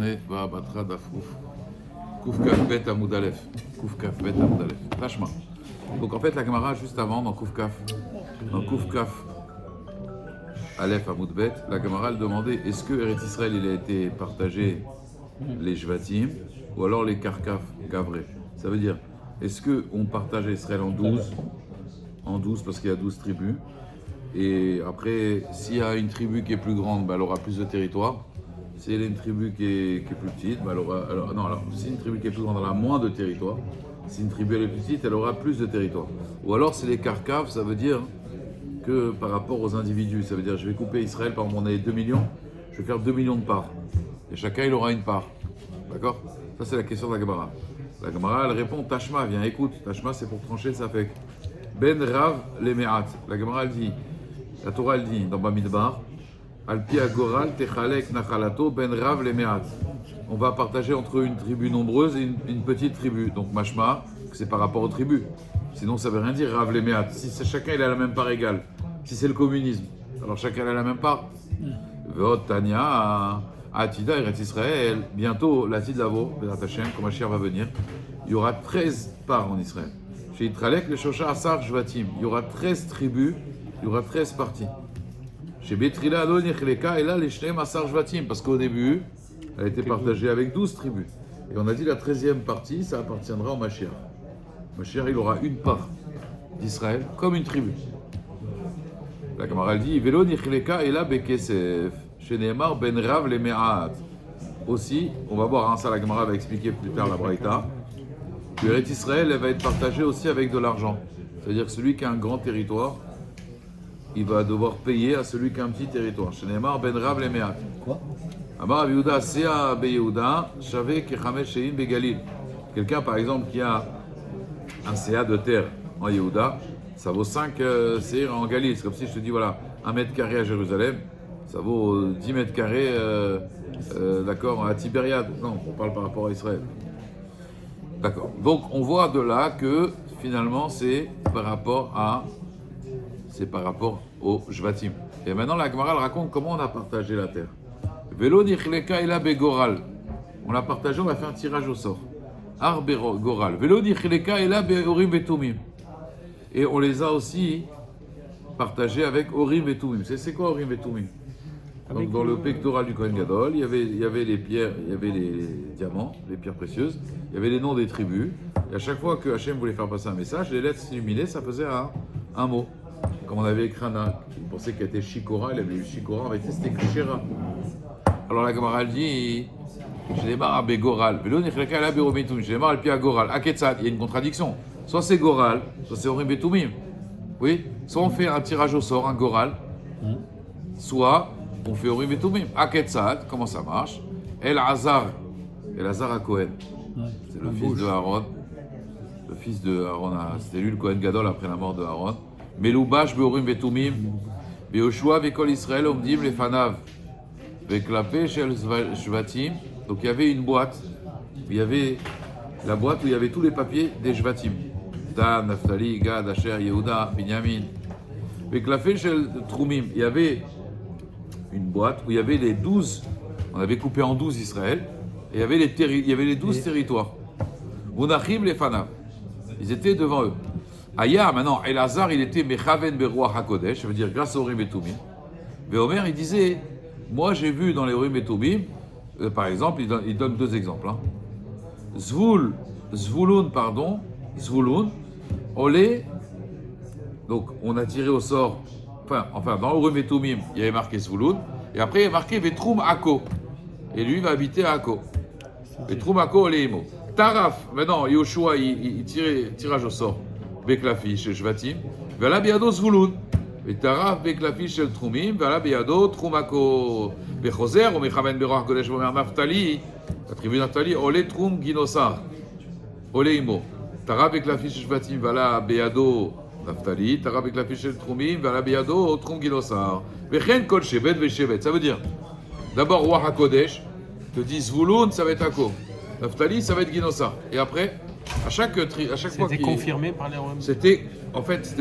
est Batra Dafouf. Kouf Kaf Bet Amoud Aleph. Kouf Kaf Bet Amoud Aleph. Tashma. Donc en fait, la Gemara, juste avant, dans Kouf Kaf Aleph Amoud Bet, la Gemara elle demandait est-ce que Eretz Israël il a été partagé les Shvatim ou alors les Karkaf, Gavré. Ça veut dire, est-ce qu'on partage Israël en 12 parce qu'il y a 12 tribus. Et après, s'il y a une tribu qui est plus grande, bah, elle aura plus de territoire. Si elle est une tribu qui est plus petite, bah, elle aura. Alors, si une tribu qui est plus grande, elle a moins de territoire. Si une tribu elle est plus petite, elle aura plus de territoire. Ou alors, c'est les Karkav, ça veut dire que par rapport aux individus, ça veut dire je vais couper Israël, par exemple, on est 2 millions, je vais faire 2 millions de parts. Et chacun, il aura une part. D'accord? Ça, c'est la question de la Gemara. La Gemara, elle répond Tashma, viens, écoute. Tashma, c'est pour trancher, ça fait Ben Rav le Me'at. La Gemara, elle dit, la Torah, elle dit dans Bamidbar, Al-Pi Agoral Techalek Nachalato Ben Rav le Me'at. On va partager entre une tribu nombreuse et une petite tribu. Donc, Mashma, c'est par rapport aux tribus. Sinon, ça veut rien dire Rav le Me'at. Si chacun, il a la même part égale. Si c'est le communisme, alors chacun a la même part. Veot Tanya, Atida, Eretz Israël, bientôt, la Tidlavo, Bezrat Hashem, quand Mashiach va venir, il y aura 13 parts en Israël. Chez Yitralek, le Shosha Asar Shvatim, il y aura 13 tribus, il y aura 13 parties. Chez Betrila Adon Yechleka, et là, les Shneim Asar Shvatim, parce qu'au début, elle a été partagée avec 12 tribus. Et on a dit la 13e partie, ça appartiendra au Mashiach. Mashiach, il aura une part d'Israël, comme une tribu. La Gemara dit Velo Nichleka et la Bekesef, chez Nehemar Ben Rav le Me'at. Aussi, on va voir, ça la Gemara va expliquer plus tard la Braïta, que Eretz Israël elle va être partagée aussi avec de l'argent. C'est-à-dire que celui qui a un grand territoire, il va devoir payer à celui qui a un petit territoire. Chez Nehemar Ben Rav le Me'at. Quoi? Amar Rabbi Yehuda Sea Be Yehuda, Shaveh Kechamesh Shein Begalil. Quelqu'un par exemple qui a un CA de terre en Yehuda, ça vaut 5 CR en Galil. C'est comme si je te dis, voilà, 1 mètre carré à Jérusalem, ça vaut 10 mètres carrés, d'accord, à Tibériade. Non, on parle par rapport à Israël. D'accord. Donc, on voit de là que, finalement, c'est par rapport au Shvatim. Et maintenant, la Gemara raconte comment on a partagé la terre. Velo Nichleka ila Begoral. On l'a partagé, on a fait un tirage au sort. Ar Begoral. Velo Nichleka ila Beorim Betumim. Et on les a aussi partagés avec Orim et Tumim. C'est quoi Orim et Tumim? Donc dans le pectoral du Kohen Gadol, il y avait les pierres, il y avait les diamants, les pierres précieuses, il y avait les noms des tribus. Et à chaque fois que Hachem voulait faire passer un message, les lettres s'illuminaient, ça faisait un mot. Comme on avait écrit il pensait qu'il était Shikora, il avait eu Shikora, mais c'était Shira. Alors la Gemara dit, je démarre à Begoral, Velo Nichleka ela Beorim et Tumim, je démarre à Goral, à Ketzad, il y a une contradiction. Soit c'est Goral, soit c'est Orim Betumim. Oui, soit on fait un tirage au sort, un Goral, soit on fait Orim Betumim. À Ketzad, comment ça marche? El-Azar à Cohen. C'est le fils de Aaron. Le fils de Aaron, c'était lui le Kohen Gadol après la mort de Aaron. Meloubash Beorim Betumim. Beoshua Bekol Israël Omdim Lefanav. Beklapé Shel Shvatim. Donc il y avait une boîte. Il y avait la boîte où il y avait tous les papiers des Shvatim. Dan, Naphtali, Gad, Asher, Yehuda, Binyamin. Avec la fête chez Troumim, il y avait une boîte où il y avait les 12, on avait coupé en 12 Israël, et il y avait les 12 territoires. Munachim les Fanav, ils étaient devant eux. Aya, maintenant, Elazar, il était Mechaven Beruach HaKodesh, ça veut dire grâce au Orim et Tumim. Mais Omer, il disait, moi j'ai vu dans les Orim et Tumim, par exemple, il donne 2 exemples. Zvulun, Olé, donc on a tiré au sort, enfin dans Urim et Tumim, il y avait marqué Zvulun, et après il y a marqué Vetrum Ako, et lui va habiter à Ako. Vetrum Ako Oleimo. Taraf, maintenant Yoshua il tirait tirage au sort, Beklafi chez Shvatim, Vala Biado Zvulun, et Taraf Beklafi chez Trumim, Vala Biado Trum Ako, Bechoser, ou Mechaven Beroach Kodesh Vomer Naftali, la tribu Naftali, Olé Trum Ginosar, Oleimo. Tara Beklafi chez Shvatim, Vala Beado Naftali, Tara Beklafi chez Trumim, Vala Beado Trum Ginosar. Vechen Kol Shevet Veshevet. Ça veut dire, d'abord Roi HaKodesh, te dit Zvulun, ça va être Ako. Naftali, ça va être Ginosar. Et après, à chaque fois c'était confirmé par les Orim. C'était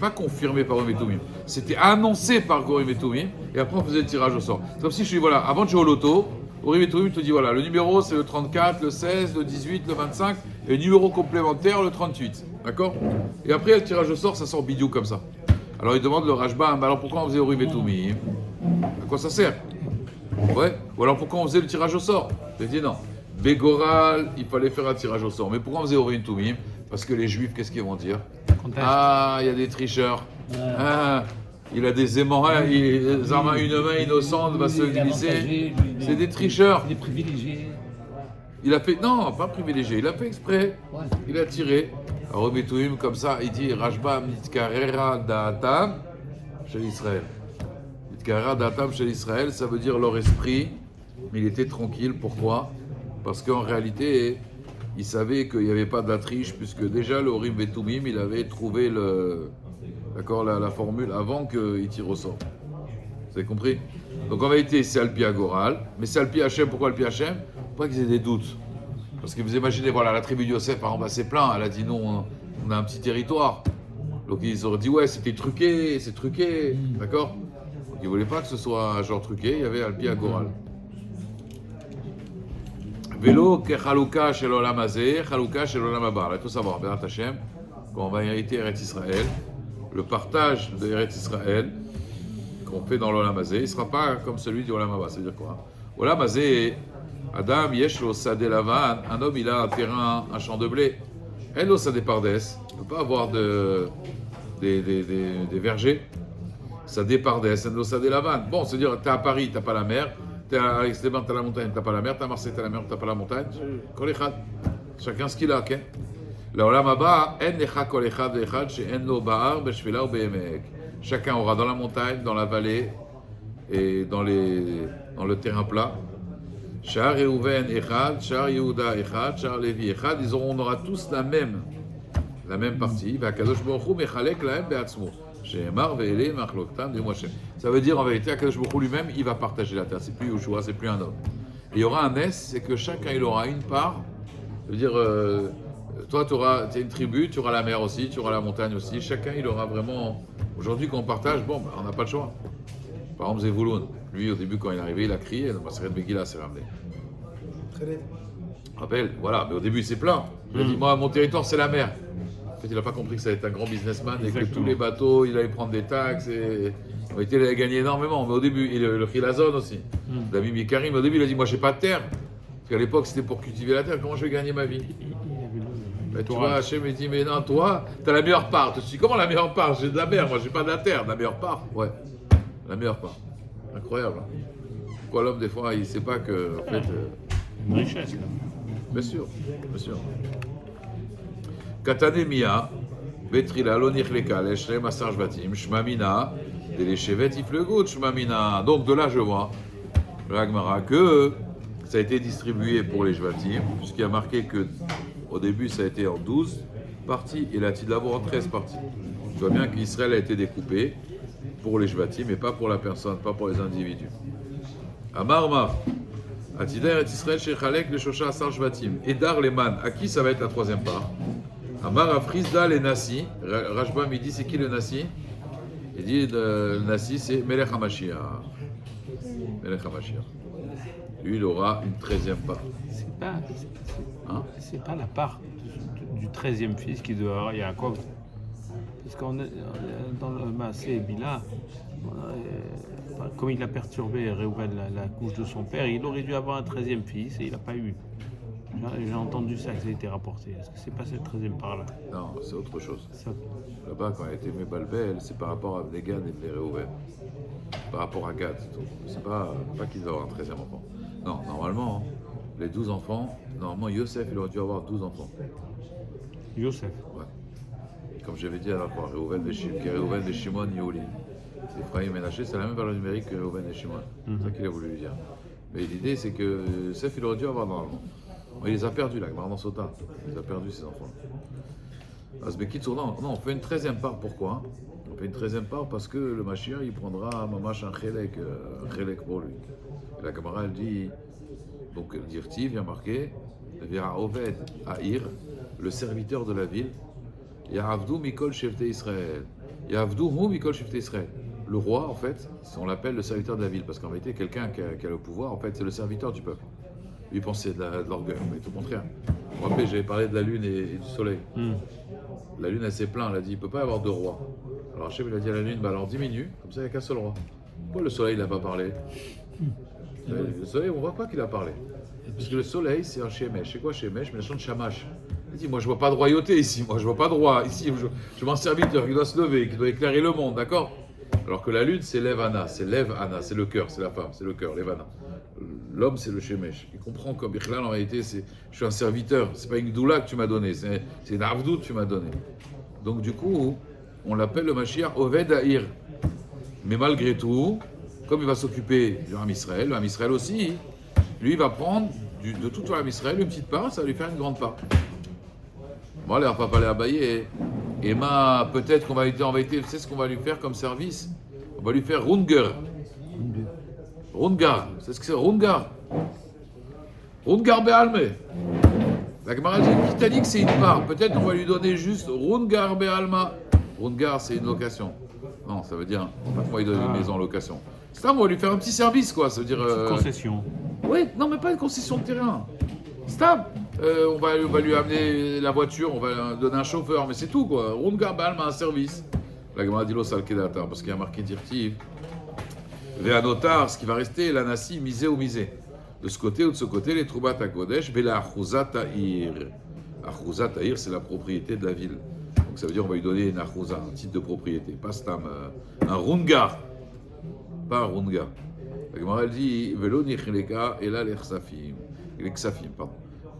pas confirmé par Orim et Tumim. C'était annoncé par Orim et Tumim. Et après, on faisait le tirage au sort. C'est comme si je dis, voilà, avant de jouer au loto, Urim et Tumim te dit voilà, le numéro c'est le 34, le 16, le 18, le 25, et le numéro complémentaire le 38. D'accord? Et après, le tirage au sort, ça sort bidou comme ça. Alors il demande le Rajbam, alors pourquoi on faisait Urim et Tumim? À quoi ça sert? Ouais. Ou alors pourquoi on faisait le tirage au sort? Il dit non. Bégoral, il fallait faire un tirage au sort. Mais pourquoi on faisait Urim et Tumim? Parce que les Juifs, qu'est-ce qu'ils vont dire? Ah, il y a des tricheurs. Ah, il a des aimants, une main innocente va se glisser. C'est des tricheurs. Il est privilégié. Il a fait, non, pas privilégié, il a fait exprès. Ouais. Il a tiré. Alors, Urim et Tumim, comme ça, il dit Rajbam nitkarera da'atam chez Israël. Nitkarera da'atam chez Israël, ça veut dire leur esprit, mais il était tranquille. Pourquoi? Parce qu'en réalité, il savait qu'il n'y avait pas de la triche, puisque déjà le Urim et Tumim, il avait trouvé la formule avant qu'il tire au sort. Vous avez compris? Donc en réalité, c'est Alpi Agoral, mais c'est Alpi Hachem. Pourquoi Alpi Hachem? Pas qu'ils aient des doutes. Parce que vous imaginez, voilà, la tribu de Yosef, par exemple, c'est plein. Elle a dit non, on a un petit territoire. Donc ils auraient dit ouais, c'était truqué, c'est truqué. D'accord? Donc ils ne voulaient pas que ce soit un genre truqué, il y avait Alpi Agoral. Vélo, Chalouka chez l'Olam Hazé, Chalouka chez l'Olam Haba. Il faut savoir, Béat Hachem, quand on va hériter Eretz Israël, le partage de Eretz Israël qu'on fait dans l'Olam Hazé, il ne sera pas comme celui du Olam Haba. C'est-à-dire quoi? Olam Hazé, Adam, Yeshlo, Sadeh Lavan, un homme il a un terrain, un champ de blé. Hello, Sadeh Pardes, il ne peut pas avoir des vergers. Sadeh Pardes, Hello, Sadeh Lavan. Bon, c'est-à-dire, tu es à Paris, tu n'as pas la mer. T'es à Aix-les-Bains, t'as la montagne, t'as pas la mer. T'es à Marseille, t'as la mer, t'as pas la montagne. Kol echad. Chacun ce qu'il a, ok? L'olam haba, en lecha kol echad ve'echad she'en lo ba'ar b'shvila ou be'emek. Chacun aura dans la montagne, dans la vallée et dans le terrain plat. Shar Reuven echad, Shar Yehuda echad, Shar Levi echad. On aura tous la même partie. Ve'akadosh baruch hu mechalek lahem be'atzmo. Ça veut dire en vérité, Akadosh Baruch Hu lui-même, il va partager la terre. C'est plus Yoshua, c'est plus un homme. Et il y aura un S, c'est que chacun il aura une part. Ça veut dire, toi tu es une tribu, tu auras la mer aussi, tu auras la montagne aussi. Chacun il aura vraiment. Aujourd'hui, quand on partage, bon, on n'a pas le choix. Par exemple, Zevouloun, lui au début, quand il est arrivé, il a crié, le Maseret Megillah s'est ramené. Rappelle, voilà, mais au début, c'est plein. Il a dit, moi, mon territoire, c'est la mer. En fait, il n'a pas compris que ça allait être un grand businessman et que tous les bateaux, il allait prendre des taxes et en réalité, il allait gagner énormément. Mais au début, et le Khilazon aussi. David Mikarim, au début, il a dit moi, j'ai pas de terre. Parce qu'à l'époque, c'était pour cultiver la terre. Comment je vais gagner ma vie? Tu vois, Hachem, il dit mais non, toi, tu as la meilleure part. Je dis comment la meilleure part? J'ai de la mer, moi, j'ai pas de la terre. La meilleure part? Ouais, la meilleure part. Incroyable. Pourquoi l'homme, des fois, il sait pas que. En fait, une richesse, là. Bien sûr, bien sûr. Katanemia, Betrila, Lonirleka, Leshlem, Asar Jvatim, Shmamina, Deleshevet, Iflegut, Shmamina. Donc de là, je vois, l'Agmara, que ça a été distribué pour les Jvatim, puisqu'il y a marqué que au début, ça a été en 12 parties, et là, il d'abord en 13 parties. Tu vois bien qu'Israël a été découpé pour les Jvatim, mais pas pour la personne, pas pour les individus. Amar Mar, Atider et Israël, Shechalek, le Shosha, Asar Jvatim, Edar Leman, à qui ça va être la troisième part? Amar Afrizda le Nassi, Rajbam il dit c'est qui le Nassi? Il dit le Nassi c'est Melech HaMashiach. Melech HaMashiach. Lui il aura une 13e part. C'est pas la part du 13e fils qui doit avoir Yaakov. Parce qu'on est dans le Maaseh Bila, comme il a perturbé Réhouven, la couche de son père, il aurait dû avoir un 13e fils et il n'a pas eu. J'ai entendu ça, que ça a été rapporté. Est-ce que c'est pas cette 13e part-là? Non, c'est autre chose. Ça... Là-bas, quand il a été Mebalbel, c'est par rapport à Abdegan et Réhouven. Par rapport à Gad, c'est tout. C'est pas qu'ils doivent avoir un 13e enfant. Non, normalement, les 12 enfants, normalement, Yosef, il aurait dû avoir 12 enfants. Yosef? Ouais. Comme j'avais dit à la fois, Réhouven de Shimon, Yehouli. Ephraim et Ménaché, c'est la même valeur numérique que Réhouven et Shimon. C'est ça qu'il a voulu lui dire. Mais l'idée, c'est que Yosef, il aurait dû avoir normalement. Il les a perdus là, Gmar dans Sota. Il les a perdus, ces enfants. Non, on fait une 13e part. Pourquoi? On fait une 13e part parce que le Mashiach, il prendra Mamash un Chelek pour lui. Et la Gemara, elle dit, donc le Dirtiv vient marquer, Vera Oved Aïr, le serviteur de la ville, Ya'avdu Mikol Shefte Israël. Ya'avdu Hu Mikol Shefte Israël. le roi, en fait, on l'appelle le serviteur de la ville, parce qu'en réalité, quelqu'un qui a le pouvoir, en fait, c'est le serviteur du peuple. Lui pensait de l'orgueil, mais tout le contraire. Vous vous rappelez, j'avais parlé de la lune et du soleil. La lune, elle s'est plainte, elle a dit, il ne peut pas y avoir deux rois. Alors Hachem, il a dit à la lune, bah alors diminue, comme ça, il n'y a qu'un seul roi. Pourquoi le soleil, il n'a pas parlé? Le soleil, on ne voit pas qu'il a parlé. Parce que le soleil, c'est un Shemesh. C'est quoi Shemesh? Mais la chante Shamash. Il dit, moi, je ne vois pas de royauté ici, moi, je ne vois pas de roi. Ici, je vois un serviteur qui doit se lever, qui doit éclairer le monde, d'accord? Alors que la lune, c'est Levana, c'est le cœur, c'est la femme, c'est le cœur, Levana. L'homme, c'est le Shemesh. Il comprend comme Bichlal, en réalité, je suis un serviteur. C'est pas une Gdoula que tu m'as donné, c'est une Avdout que tu m'as donné. Donc, du coup, on l'appelle le Mashiach Oved Ha'ir. Mais malgré tout, comme il va s'occuper du Ham Israël, le Ham Israël aussi, lui, il va prendre de tout le Ham Israël une petite part, ça va lui faire une grande part. Bon, allez, on va pas aller abailler. Et peut-être qu'on va tu sais ce qu'on va lui faire comme service? On va lui faire Rungar. Rungar, c'est ce que c'est, Rungar. Rungar Be'alme. La Gemara dit, qui t'a dit que c'est une part? Peut-être on va lui donner juste Rungar Be'alma. Rungar, c'est une location. Non, ça veut dire, on va lui donner une maison en location. C'est ça, on va lui faire un petit service, quoi. Ça veut dire. Une concession. Oui, non, mais pas une concession de terrain. Stable. On va lui amener la voiture, on va lui donner un chauffeur, mais c'est tout, quoi. Rungar Be'alma, un service. La Gemara dit, l'os al-kedata, parce qu'il y a marqué Dirtiv. Véanotar, ce qui va rester, la nasi, misé ou misé. De ce côté ou de ce côté, les troubat à Kodesh, Vela Achuzat Ta'ir. Achuzat Ta'ir, c'est la propriété de la ville. Donc ça veut dire qu'on va lui donner une Achuza, un titre de propriété. Pas stam, un Rungar. Pas un Rungar. La Gemara elle dit, Velo Nichleka, et là les Ksafim, pardon.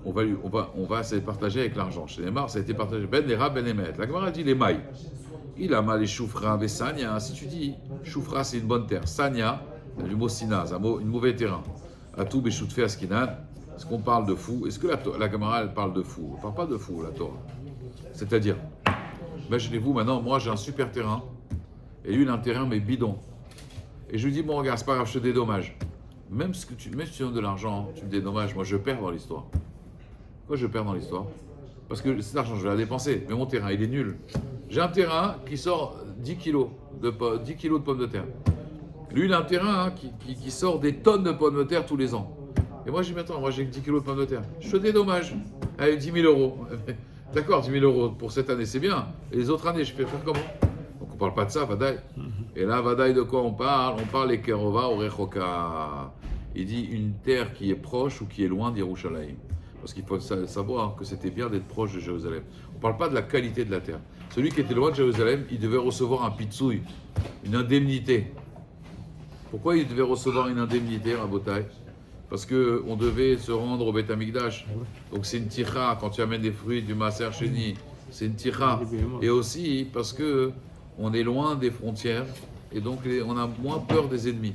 On va se partager avec l'argent. Chez les Mar, ça a été partagé. Ben les Rab, Ben les Met. La Gemara dit les mailles. Il a mal les choufra, mais Sanya. Si tu dis choufra, c'est une bonne terre. Sanya, du mot Sina, c'est un mauvais terrain. Atou Beshoutfe Askinan. Est-ce qu'on parle de fou? Est-ce que la Gemara elle parle de fou? On ne parle pas de fou, la Torah. C'est-à-dire, imaginez-vous maintenant, moi j'ai un super terrain, et lui il a un terrain mais bidon. Et je lui dis, bon regarde, c'est pas grave, je te dédommage. Même si tu donnes de l'argent, tu me dédommages, moi je perds dans l'histoire. Pourquoi je perds dans l'histoire? Parce que cet argent, je vais la dépenser, mais mon terrain, il est nul. J'ai un terrain qui sort 10 kilos de pommes de terre. Lui, il a un terrain qui sort des tonnes de pommes de terre tous les ans. Et moi, j'ai 10 kilos de pommes de terre. Je te dédommage. Allez, 10 000 euros. D'accord, 10 000 euros pour cette année, c'est bien. Et les autres années, je peux faire comment? Donc, on ne parle pas de ça, Vadaï. Et là, Vadaï, de quoi on parle? On parle des Kerova ou Rechoka. Il dit une terre qui est proche ou qui est loin d'Yerushalayim. Parce qu'il faut savoir que c'était bien d'être proche de Jérusalem. On ne parle pas de la qualité de la terre. Celui qui était loin de Jérusalem, il devait recevoir un pitsouille, une indemnité. Pourquoi il devait recevoir une indemnité, Rabotai? Parce qu'on devait se rendre au Beth Amikdash. Donc c'est une ticha, quand tu amènes des fruits du Maaser Sheni, c'est une ticha. Et aussi parce qu'on est loin des frontières, et donc on a moins peur des ennemis.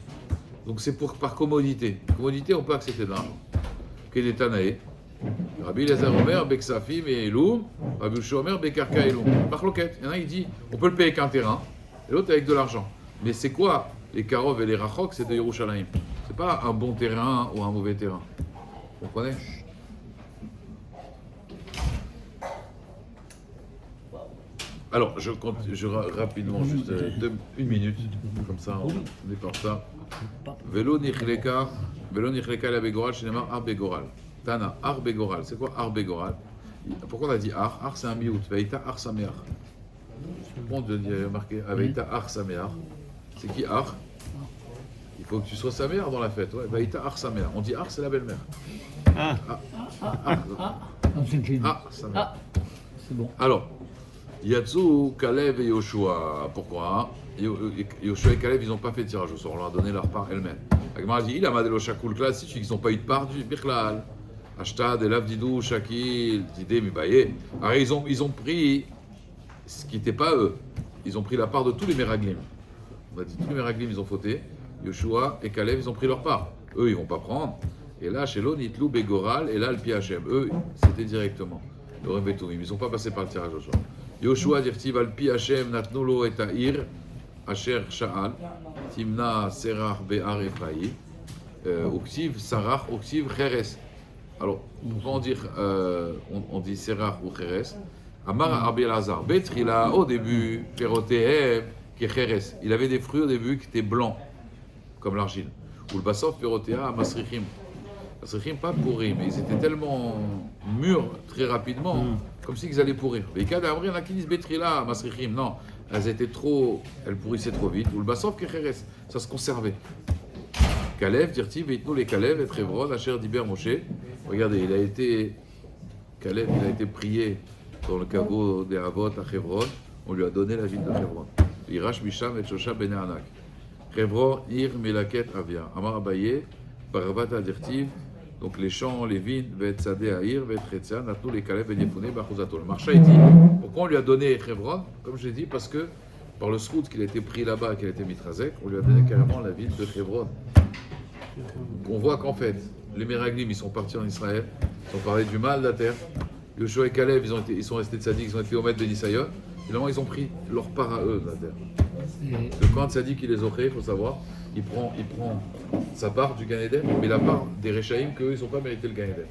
Donc c'est par commodité. Commodité, on peut accepter de l'argent. Kedetanae. Rabbi Elazar Omer, Beksafim et Eloum, Rabbi Ushua Omer, Bekarka Eloum. Marloquette. Il y en a, il dit, on peut le payer avec un terrain, et l'autre avec de l'argent. Mais c'est quoi les Karov et les Rachok? C'est de Yerushalayim. C'est pas un bon terrain ou un mauvais terrain. Vous comprenez? Alors, je rapidement, juste une minute, comme ça, on départ ça. Velo Nichleka la Begoral, Shinemar Ar Begoral. Tana, Ar Begoral. C'est quoi Ar Begoral? Pourquoi on a dit Ar? Ar c'est un miout. Veita Ar Sameach. Pourquoi on dit marqué Veita Ar Sameach? C'est qui Ar? Il faut que tu sois sa mère dans la fête. Ouais. Veita Ar Sameach. On dit Ar, c'est la belle-mère. Ah, sa mère. c'est bon. Alors, Yatsu, Kalev et Yoshua. Pourquoi? Yoshua et Kalev, ils n'ont pas fait de tirage au sort. On leur a donné leur part elle-même. La Gemara dit, il a madelo shakul classique, ils n'ont pas eu de part du Bichlal. Ashtad, Elav Didou, Shakil, Didé, Mibaye. Alors ils ont pris ce qui n'était pas eux. Ils ont pris la part de tous les Meraglim. On a dit tous les Meraglim, ils ont fauté. Yoshua et Kalev, ils ont pris leur part. Eux, ils ne vont pas prendre. Et là, chez l'Onitlou, Begoral, et là, le Pi-Hachem. Eux, c'était directement. Le Rebetoumim. Ils ne sont pas passés par le tirage au sort. Yoshua dirtiv al Pi-Hachem, Natnolo et Ta'ir, Asher Sha'al, Timna Serach Be'ar Ephraï, Uksiv Sarach, Uksiv Cheres. Alors, pourquoi on dit Serach ou Cheres? Amar Rabbi Elazar, Betrila, au début, Perotehem, Kecheres. Il avait des fruits au début qui étaient blancs, comme l'argile. Ou le Bassof Perotea Masrichim. Masrichim, pas pourris, mais ils étaient tellement mûrs très rapidement, comme s'ils allaient pourrir. Mais il y en a qui disent Betrila, Masrichim. Non, elles pourrissaient trop vite. Ou le Bassof Kecheres. Ça se conservait. Kalev, dirti, Veitnou les Kalev, et Trevron, Asher Diber Moshe. Regardez, Kalev, il a été prié dans le caveau des Havot à Hebron. On lui a donné la ville de Hebron. Irash Misham et Shosha Ben Anak. Hebron, Ir, Melaket, Avia. Amar Abaye, Baravata Dirtiv. Donc les champs, les vignes, Vet Sadeh Aïr, Vet Retzia, Natnou les Kalev, Ben Yefouné, Bachuzato. Le marché dit, pourquoi on lui a donné Hebron? Comme je l'ai dit, parce que par le srout qu'il a été pris là-bas, qu'il a été mitrazek, on lui a donné carrément la ville de Hebron. On voit qu'en fait, les Meraglim, ils sont partis en Israël, ils ont parlé du mal de la terre. Yoshua et Kalev, ils sont restés tzaddik, ils ont été au maître de Nisayon. Finalement, ils ont pris leur part à eux de la terre. Le camp tzaddik, il les offrait, il faut savoir, il prend sa part du Gan Eden, mais la part des Rechaïm, qu'eux, ils n'ont pas mérité le Gan Eden.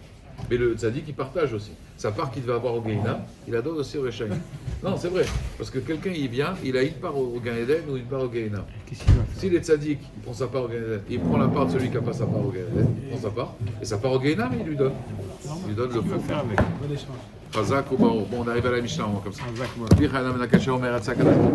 Mais le tzaddik, il partage aussi. Sa part qu'il devait avoir au Gehinam, il la donne aussi au Rechaïm. Non, c'est vrai, parce que quelqu'un, il vient, il a une part au Gan Eden ou une part au Gehinam. Si les tzaddik, il prend sa part au Gan Eden, il prend la part de celui qui n'a pas sa part au Gan Eden, il prend sa part, et sa part au Gehinam, il lui donne. Il lui donne le feu. Faire avec. Chazak ou Baruch. Bon, on arrive à la Mishnah, comme ça. Chazak, moi.